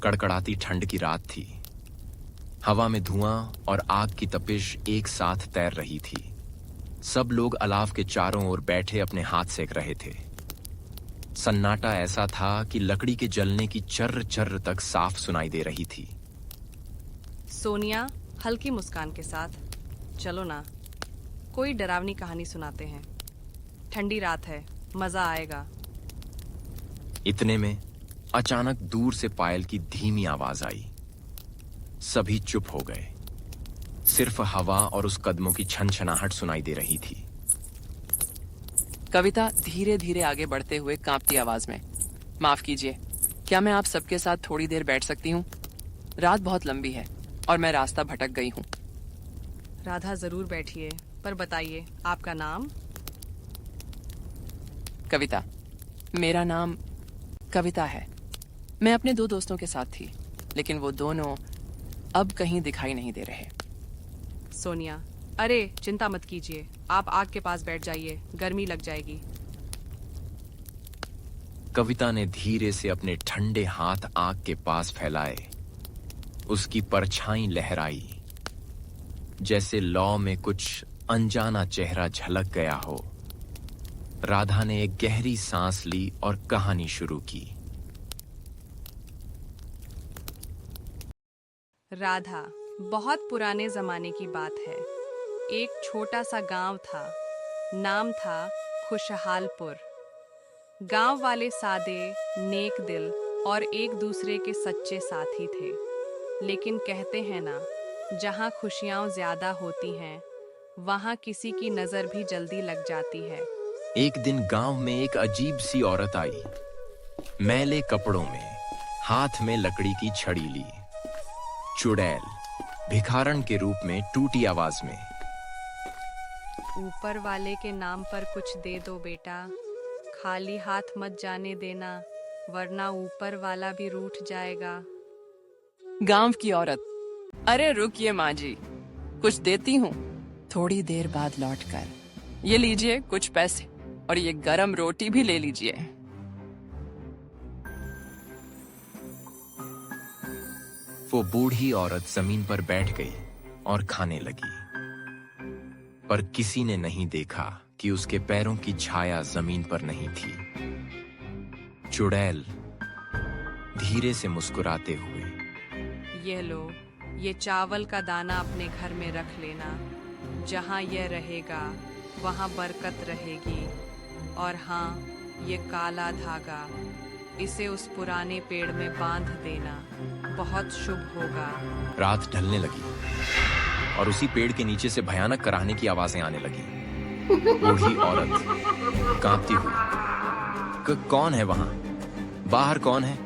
कड़कड़ाती ठंड की रात थी। हवा में धुआं और आग की तपिश एक साथ तैर रही थी। सब लोग अलाव के चारों ओर बैठे अपने हाथ सेक रहे थे। सन्नाटा ऐसा था कि लकड़ी के जलने की चर्र चर्र तक साफ सुनाई दे रही थी। सोनिया हल्की मुस्कान के साथ, चलो ना, कोई डरावनी कहानी सुनाते हैं। ठंडी रात है, मजा आएगा। इतने में अचानक दूर से पायल की धीमी आवाज आई। सभी चुप हो गए। सिर्फ हवा और उस कदमों की छनछनाहट सुनाई दे रही थी। कविता धीरे धीरे आगे बढ़ते हुए कांपती आवाज में, माफ कीजिए, क्या मैं आप सबके साथ थोड़ी देर बैठ सकती हूँ? रात बहुत लंबी है और मैं रास्ता भटक गई हूँ। राधा जरूर बैठिए, पर बताइए आपका नाम? कविता। मेरा नाम कविता है। मैं अपने 2 दोस्तों के साथ थी, लेकिन वो दोनों अब कहीं दिखाई नहीं दे रहे। सोनिया, अरे चिंता मत कीजिए, आप आग के पास बैठ जाइए, गर्मी लग जाएगी। कविता ने धीरे से अपने ठंडे हाथ आग के पास फैलाए। उसकी परछाई लहराई, जैसे लौ में कुछ अनजाना चेहरा झलक गया हो। राधा ने एक गहरी सांस ली और कहानी शुरू की। राधा, बहुत पुराने जमाने की बात है। एक छोटा सा गांव था, नाम था खुशहालपुर। गांव वाले सादे, नेक दिल और एक दूसरे के सच्चे साथी थे। लेकिन कहते हैं ना, जहां खुशियां ज्यादा होती हैं, वहां किसी की नजर भी जल्दी लग जाती है। एक दिन गांव में एक अजीब सी औरत आई। मैले कपड़ों में, हाथ में लकड़ी की छड़ी ली। चुड़ैल, भिखारन के रूप में टूटी आवाज में, ऊपर वाले के नाम पर कुछ दे दो बेटा, खाली हाथ मत जाने देना, वरना ऊपर वाला भी रूठ जाएगा। गांव की औरत, अरे रुकिए माँ जी, कुछ देती हूँ, थोड़ी देर बाद लौटकर। ये लीजिए कुछ पैसे और ये गरम रोटी भी ले लीजिए। वो बूढ़ी औरत जमीन पर बैठ गई और खाने लगी। पर किसी ने नहीं देखा कि उसके पैरों की छाया जमीन पर नहीं थी। चुड़ैल धीरे से मुस्कुराते हुए, ये लो, ये चावल का दाना अपने घर में रख लेना। जहाँ यह रहेगा वहाँ बरकत रहेगी। और हाँ, ये काला धागा, इसे उस पुराने पेड़ में बांध देना, बहुत शुभ होगा। रात ढलने लगी और उसी पेड़ के नीचे से भयानक कराहने की आवाजें आने लगी। बूढ़ी औरत कांपती हुई, कौन है वहां? बाहर कौन है?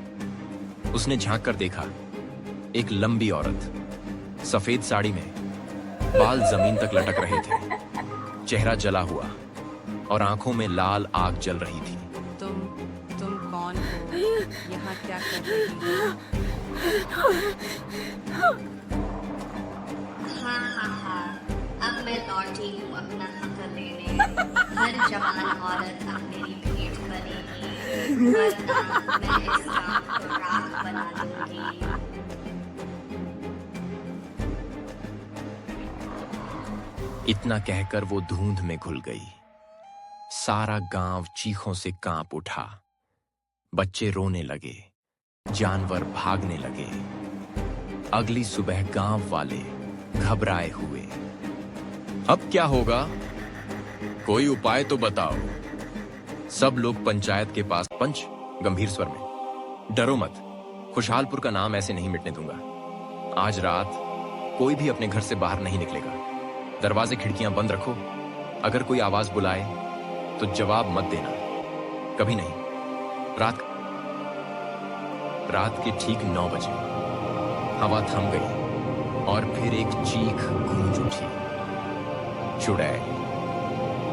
उसने झांक कर देखा। एक लंबी औरत, सफेद साड़ी में, बाल जमीन तक लटक रहे थे, चेहरा जला हुआ और आंखों में लाल आग जल रही थी। तुम कौन हो? यहाँ क्या कर रही हो? हाँ, अब मैं लौटी हूँ अपना हक लेने। हर जवान औरत अब मेरी भेंट बनेगी, वरना मैं इस गांव को राख बना दूंगी। इतना कहकर वो धुंध में घुल गई। सारा गांव चीखों से कांप उठा। बच्चे रोने लगे, जानवर भागने लगे। अगली सुबह गांव वाले घबराए हुए। अब क्या होगा? कोई उपाय तो बताओ। सब लोग पंचायत के पास। पंच गंभीर स्वर में, डरो मत, खुशहालपुर का नाम ऐसे नहीं मिटने दूंगा। आज रात कोई भी अपने घर से बाहर नहीं निकलेगा। दरवाजे खिड़कियां बंद रखो। अगर कोई आवाज बुलाए तो जवाब मत देना, कभी नहीं। रात के ठीक 9 बजे हवा थम गई और फिर एक चीख गूंज उठी। चुड़ैल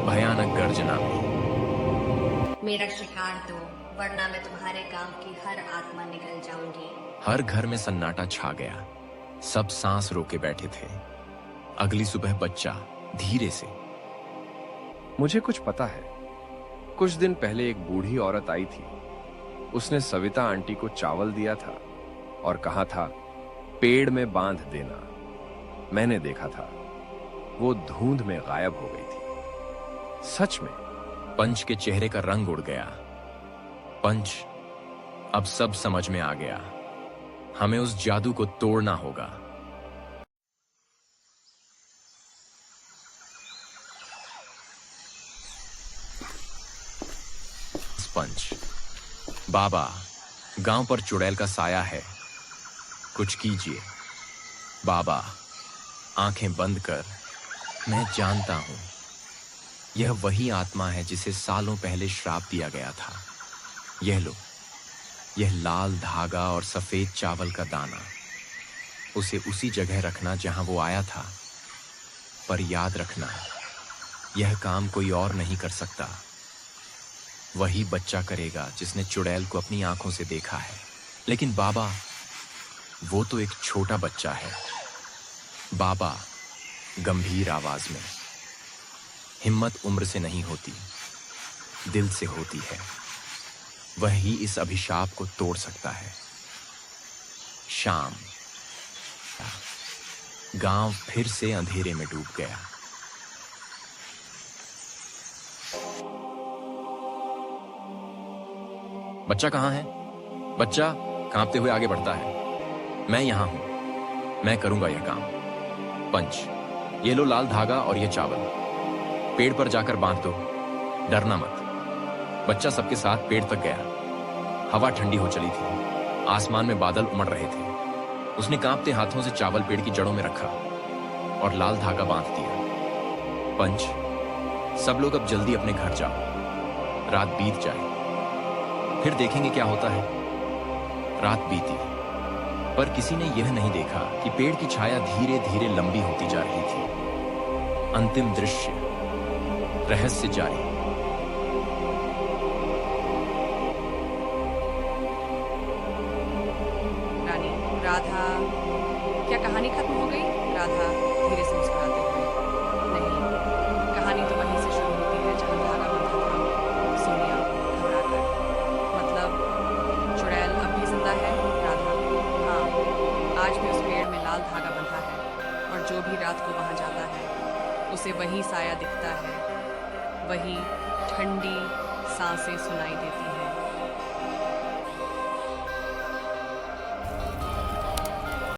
भयानक गर्जना में, मेरा शिकार दो, वरना मैं तुम्हारे गांव की हर आत्मा निगल जाऊंगी। हर घर में सन्नाटा छा गया। सब सांस रोके बैठे थे। अगली सुबह बच्चा धीरे से, मुझे कुछ पता है। कुछ दिन पहले एक बूढ़ी औरत आई थी। उसने सविता आंटी को चावल दिया था और कहा था पेड़ में बांध देना। मैंने देखा था वो धुंध में गायब हो गई थी। सच में। पंच के चेहरे का रंग उड़ गया। पंच, अब सब समझ में आ गया। हमें उस जादू को तोड़ना होगा। पंच, बाबा, गांव पर चुड़ैल का साया है, कुछ कीजिए। बाबा, आंखें बंद कर। मैं जानता हूं यह वही आत्मा है जिसे सालों पहले श्राप दिया गया था। यह लो, यह लाल धागा और सफेद चावल का दाना। उसे उसी जगह रखना जहां वो आया था। पर याद रखना, यह काम कोई और नहीं कर सकता। वही बच्चा करेगा जिसने चुड़ैल को अपनी आंखों से देखा है। लेकिन बाबा, वो तो एक छोटा बच्चा है। बाबा, गंभीर आवाज में, हिम्मत उम्र से नहीं होती, दिल से होती है। वही इस अभिशाप को तोड़ सकता है। शाम, गांव फिर से अंधेरे में डूब गया। बच्चा कहाँ है? बच्चा कांपते हुए आगे बढ़ता है। मैं यहां हूं, मैं करूंगा यह काम। पंच, ये लो लाल धागा और ये चावल, पेड़ पर जाकर बांध दो, डरना मत। बच्चा सबके साथ पेड़ तक गया। हवा ठंडी हो चली थी, आसमान में बादल उमड़ रहे थे। उसने कांपते हाथों से चावल पेड़ की जड़ों में रखा और लाल धागा बांध दिया। पंच, सब लोग अब जल्दी अपने घर जाओ, रात बीत जाए, फिर देखेंगे क्या होता है। रात बीती, पर किसी ने यह नहीं देखा कि पेड़ की छाया धीरे धीरे लंबी होती जा रही थी। अंतिम दृश्य, रहस्य जारी। रानी, राधा, क्या कहानी खत्म हो गई? राधा धीरे से मुस्कुराते हुए, नहीं, कहानी तो वहीं से शुरू होती है जहां धागा बंधा था। सोनिया घबराकर, मतलब चुड़ैल अब भी जिंदा है? राधा, हाँ, आज भी उस पेड़ में लाल धागा बंधा है और जो भी रात को वहां जाता है उसे वही साया दिखता है, वही ठंडी सांसें सुनाई देती हैं।